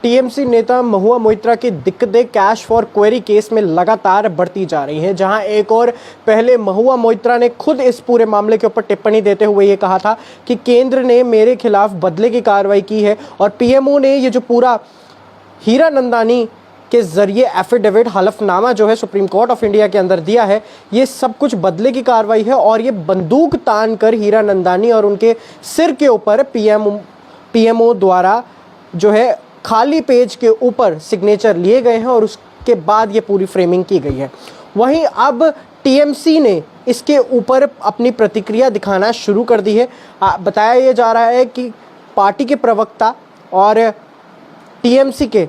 TMC नेता महुआ मोइत्रा की दिक्कतें कैश फॉर क्वेरी केस में लगातार बढ़ती जा रही हैं, जहां एक और पहले महुआ मोइत्रा ने खुद इस पूरे मामले के ऊपर टिप्पणी देते हुए ये कहा था कि केंद्र ने मेरे खिलाफ बदले की कार्रवाई की है और पीएमओ ने ये जो पूरा हीरानंदानी के जरिए एफिडेविट हलफनामा जो है सुप्रीम कोर्ट ऑफ इंडिया के अंदर दिया है, ये सब कुछ बदले की कार्रवाई है और ये बंदूक तान कर हीरानंदानी और उनके सिर के ऊपर पीएमओ द्वारा जो है खाली पेज के ऊपर सिग्नेचर लिए गए हैं और उसके बाद ये पूरी फ्रेमिंग की गई है। वहीं अब टीएमसी ने इसके ऊपर अपनी प्रतिक्रिया दिखाना शुरू कर दी है। बताया ये जा रहा है कि पार्टी के प्रवक्ता और टीएमसी के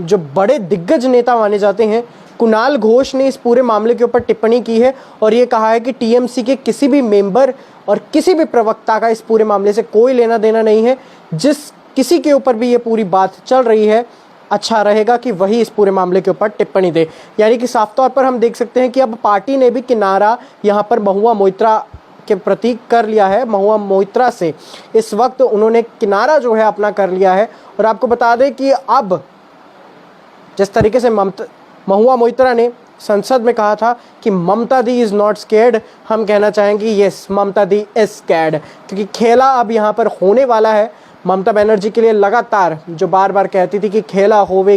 जो बड़े दिग्गज नेता माने जाते हैं कुणाल घोष ने इस पूरे मामले के ऊपर टिप्पणी की है और ये कहा है कि टीएमसी के किसी भी मेंबर और किसी भी प्रवक्ता का इस पूरे मामले से कोई लेना देना नहीं है। जिस किसी के ऊपर भी ये पूरी बात चल रही है, अच्छा रहेगा कि वही इस पूरे मामले के ऊपर टिप्पणी दे। यानी कि साफ तौर पर हम देख सकते हैं कि अब पार्टी ने भी किनारा यहाँ पर महुआ मोइत्रा के प्रति कर लिया है। महुआ मोइत्रा से इस वक्त उन्होंने किनारा जो है अपना कर लिया है। और आपको बता दें कि अब जिस तरीके से महुआ मोइत्रा ने संसद में कहा था कि Mamata di is not scared, हम कहना चाहेंगे yes, Mamata di is scared, क्योंकि खेला अब यहाँ पर होने वाला है। ममता बनर्जी के लिए लगातार जो बार बार कहती थी कि खेला होवे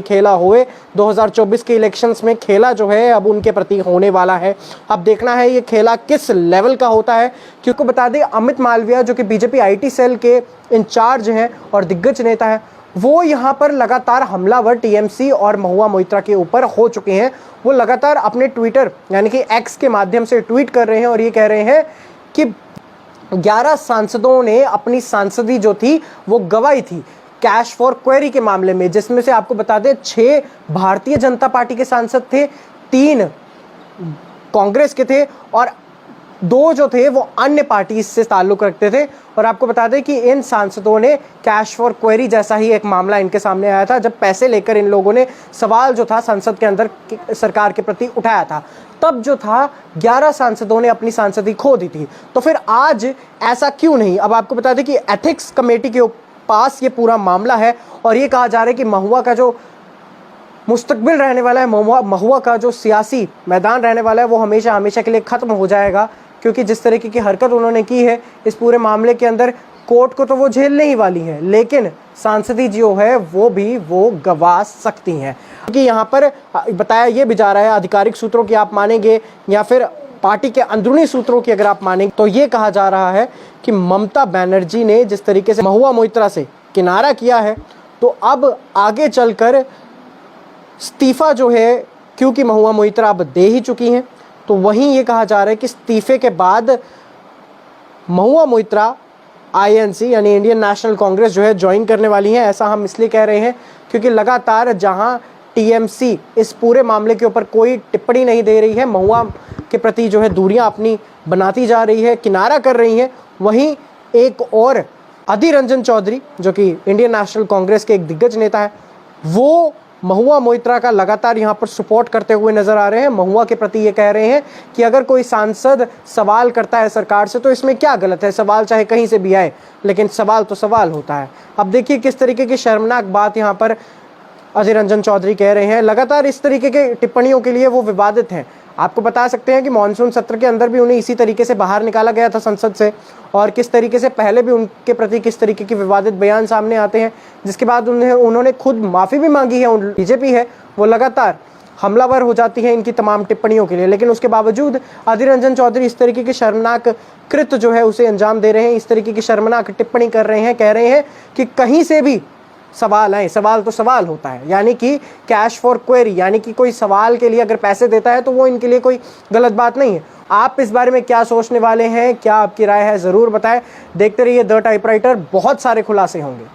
2024 के इलेक्शंस में खेला जो है अब उनके प्रति होने वाला है। अब देखना है ये खेला किस लेवल का होता है, क्योंकि बता दें अमित मालविया जो कि बीजेपी आईटी सेल के इंचार्ज हैं और दिग्गज नेता है, वो यहाँ पर लगातार हमलावर टीएमसी और महुआ मोइत्रा के ऊपर हो चुके हैं। वो लगातार अपने ट्विटर यानी कि एक्स के माध्यम से ट्वीट कर रहे हैं और ये कह रहे हैं कि 11 सांसदों ने अपनी सांसदी जो थी वो गवाई थी कैश फॉर क्वेरी के मामले में, जिसमें से आपको बता दें 6 भारतीय जनता पार्टी के सांसद थे, 3 कांग्रेस के थे और 2 जो थे वो अन्य पार्टी से ताल्लुक रखते थे। और आपको बता दें कि इन सांसदों ने कैश फॉर क्वेरी जैसा ही एक मामला इनके सामने आया था, जब पैसे लेकर इन लोगों ने सवाल जो था संसद के अंदर सरकार के प्रति उठाया था। तब जो था 11 सांसदों ने अपनी सांसदी खो दी थी। तो फिर आज ऐसा क्यों नहीं? अब आपको बता दें कि एथिक्स कमेटी के पास ये पूरा मामला है और ये कहा जा रहा है कि महुआ का जो मुस्तकबिल रहने वाला है, महुआ का जो सियासी मैदान रहने वाला है, वो हमेशा हमेशा के लिए ख़त्म हो जाएगा, क्योंकि जिस तरीके की हरकत उन्होंने की है इस पूरे मामले के अंदर, कोर्ट को तो वो झेलने ही वाली हैं, लेकिन सांसदी जो है वो गवा सकती हैं। क्योंकि यहाँ पर बताया ये भी जा रहा है, आधिकारिक सूत्रों की आप मानेंगे या फिर पार्टी के अंदरूनी सूत्रों की अगर आप मानेंगे, तो ये कहा जा रहा है कि ममता बनर्जी ने जिस तरीके से महुआ मोइत्रा से किनारा किया है, तो अब आगे चलकर इस्तीफा जो है, क्योंकि महुआ मोइत्रा अब दे ही चुकी हैं, तो वहीं ये कहा जा रहा है कि इस्तीफे के बाद महुआ मोइत्रा आईएनसी यानी इंडियन नेशनल कांग्रेस जो है ज्वाइन करने वाली हैं। ऐसा हम इसलिए कह रहे हैं क्योंकि लगातार जहां टीएमसी इस पूरे मामले के ऊपर कोई टिप्पणी नहीं दे रही है, महुआ के प्रति जो है दूरियां अपनी बनाती जा रही है, किनारा कर रही है, वहीं एक और अधीर रंजन चौधरी जो कि इंडियन नेशनल कांग्रेस के एक दिग्गज नेता है, वो महुआ मोइत्रा का लगातार यहाँ पर सपोर्ट करते हुए नजर आ रहे हैं। महुआ के प्रति ये कह रहे हैं कि अगर कोई सांसद सवाल करता है सरकार से तो इसमें क्या गलत है, सवाल चाहे कहीं से भी आए, लेकिन सवाल तो सवाल होता है। अब देखिए किस तरीके की शर्मनाक बात यहाँ पर अधीर रंजन चौधरी कह रहे हैं। लगातार इस तरीके के टिप्पणियों के लिए वो विवादित हैं। आपको बता सकते हैं कि मानसून सत्र के अंदर भी उन्हें इसी तरीके से बाहर निकाला गया था संसद से, और किस तरीके से पहले भी उनके प्रति किस तरीके के विवादित बयान सामने आते हैं, जिसके बाद उन्होंने खुद माफ़ी भी मांगी है। बीजेपी है वो लगातार हमलावर हो जाती है इनकी तमाम टिप्पणियों के लिए, लेकिन उसके बावजूद अधीर रंजन चौधरी इस तरीके के शर्मनाक कृत्य जो है उसे अंजाम दे रहे हैं, इस तरीके की शर्मनाक टिप्पणी कर रहे हैं, कह रहे हैं कि कहीं से भी सवाल आए, सवाल तो सवाल होता है। यानी कि कैश फॉर क्वेरी, यानी कि कोई सवाल के लिए अगर पैसे देता है तो वो इनके लिए कोई गलत बात नहीं है। आप इस बारे में क्या सोचने वाले हैं, क्या आपकी राय है, ज़रूर बताएं। देखते रहिए द टाइपराइटर, बहुत सारे खुलासे होंगे।